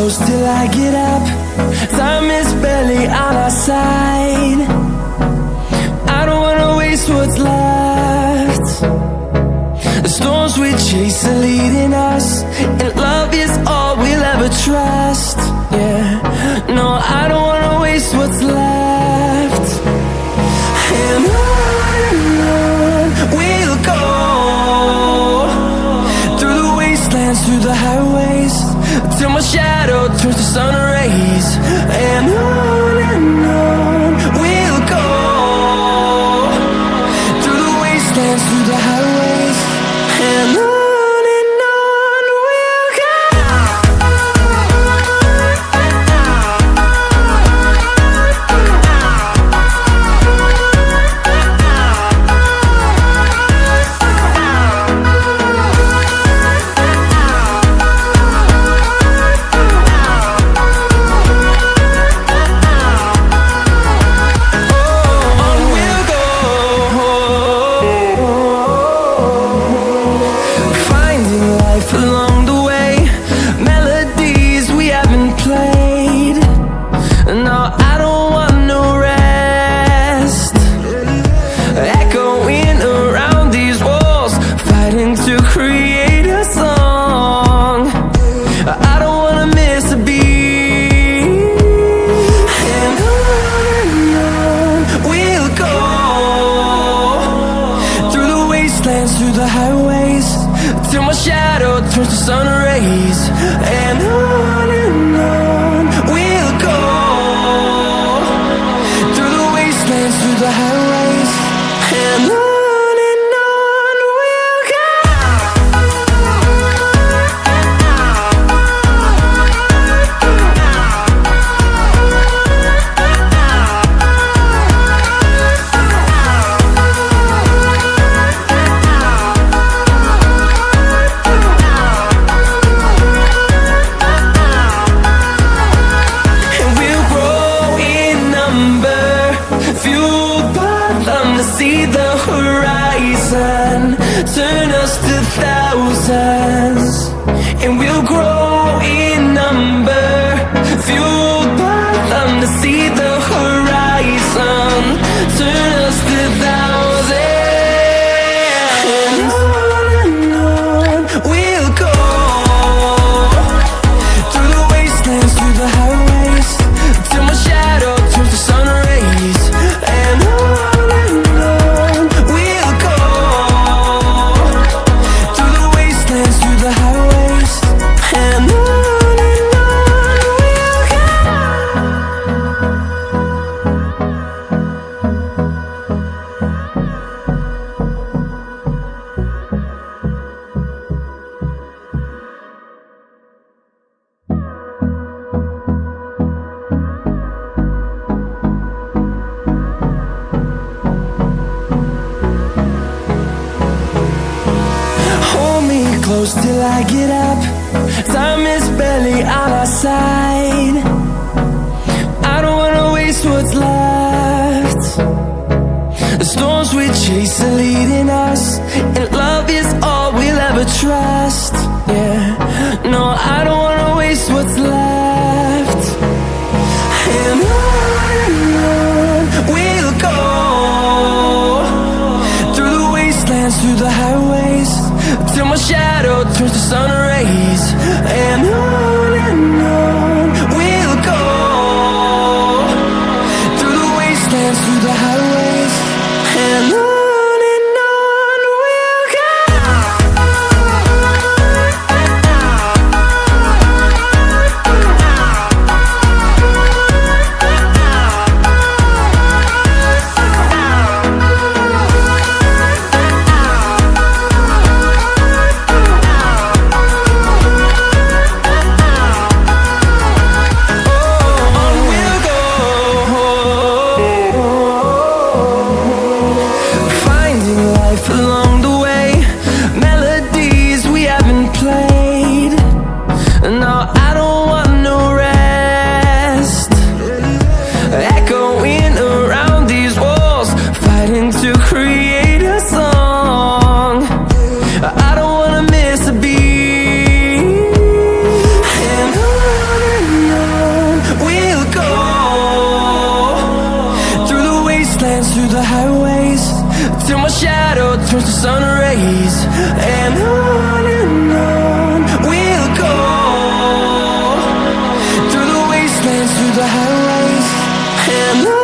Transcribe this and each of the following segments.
close till I get up. Time is barely on our side. I don't wanna waste what's left. The storms we chase are leading us, and love is all we'll ever trust. Yeah, no, I don't wanna waste what's left. And on we'll go, through the wastelands, through the highways, till my shadow turns to sun rays. And on we'll go, through the wastelands, through the highways, and on. Along the way, melodies we haven't played. No, I don't want no rest. Echoing around these walls, fighting to create a song. I don't wanna miss a beat. And on we'll go, through the wastelands, through the highways, till my shadow turns to sun rays. And on we'll go, through the wastelands, through the highways, and on we'll go. See the horizon, turn us to thousands, and we'll grow in number, fueled by them to see the horizon, turn us to thousands. And on we'll go, through the wastelands, through the highways, till my shadow turns to sun rays. And on close till I get up. Time is barely on our side. I don't wanna waste what's left. The storms we chase are leading us, and love is all we'll ever trust. Yeah, no, I don't wanna waste what's left. And on we'll go, through the wastelands, through the highways, till my shadow turns to sun rays. And on we'll go, through the wastelands, through the highways, and on. We'll go. turns to sun rays, and on we'll go, through the wastelands, through the highways, and on.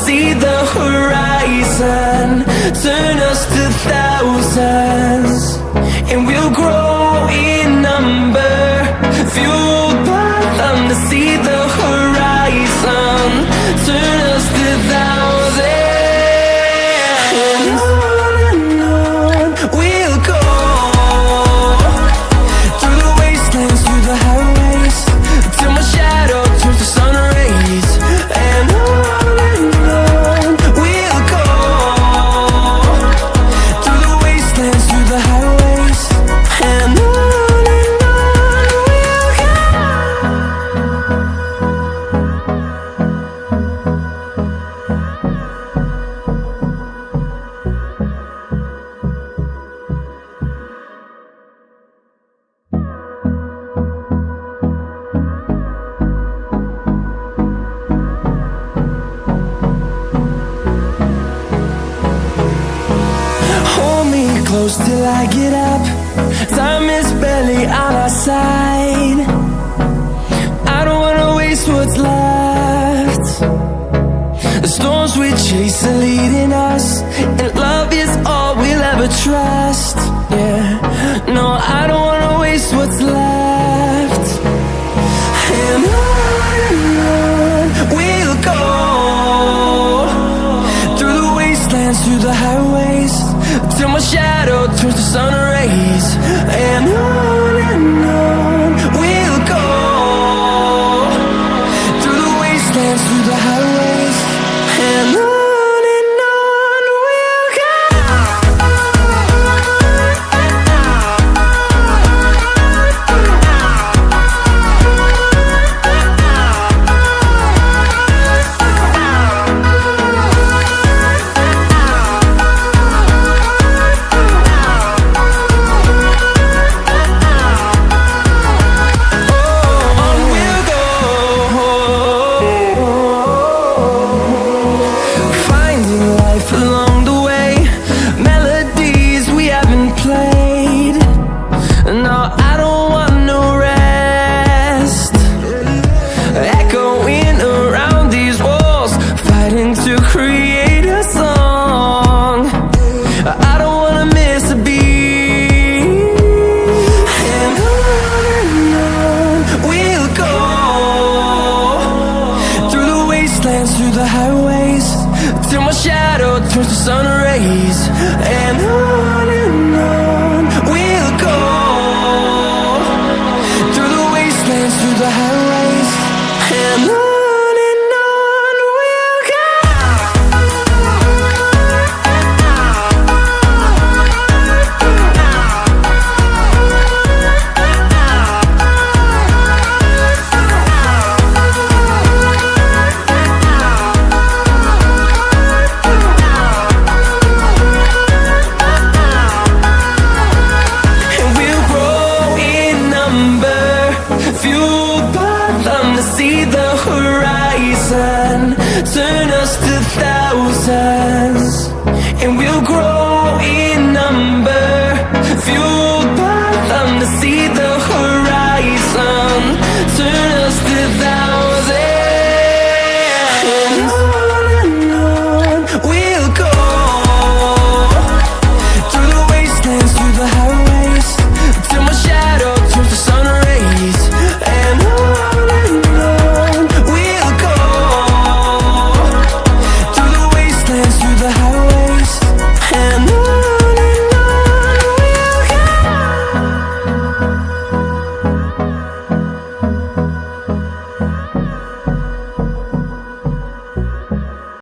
See the horizon, turn us to thousands, and we'll grow in number, fueled by them. To see the horizon, turn us to thousands, and on we'll go, through the wastelands, through the highways, till my shadow turns to sun rays, and on. Close till I get up, time is barely on our side. I don't wanna waste what's left. The storms we chase are leading us, and love is all we'll ever trust. Yeah, no, I don't wanna waste what's left. And on we'll go, through the wastelands, through the highways, till my shadow turns to sun rays, and on we'll go, through the wastelands, through the highways, and on. Along the way, melodies we haven't played. No, I don't want no rest, echoing around these walls, fighting to create a song. I don't wanna miss a beat, and on we'll go, through the wastelands, through the highways, till my shadow turns to sun rays, and on we'll go, through the wastelands, through the highways, and on. See the horizon, turn us to thousands.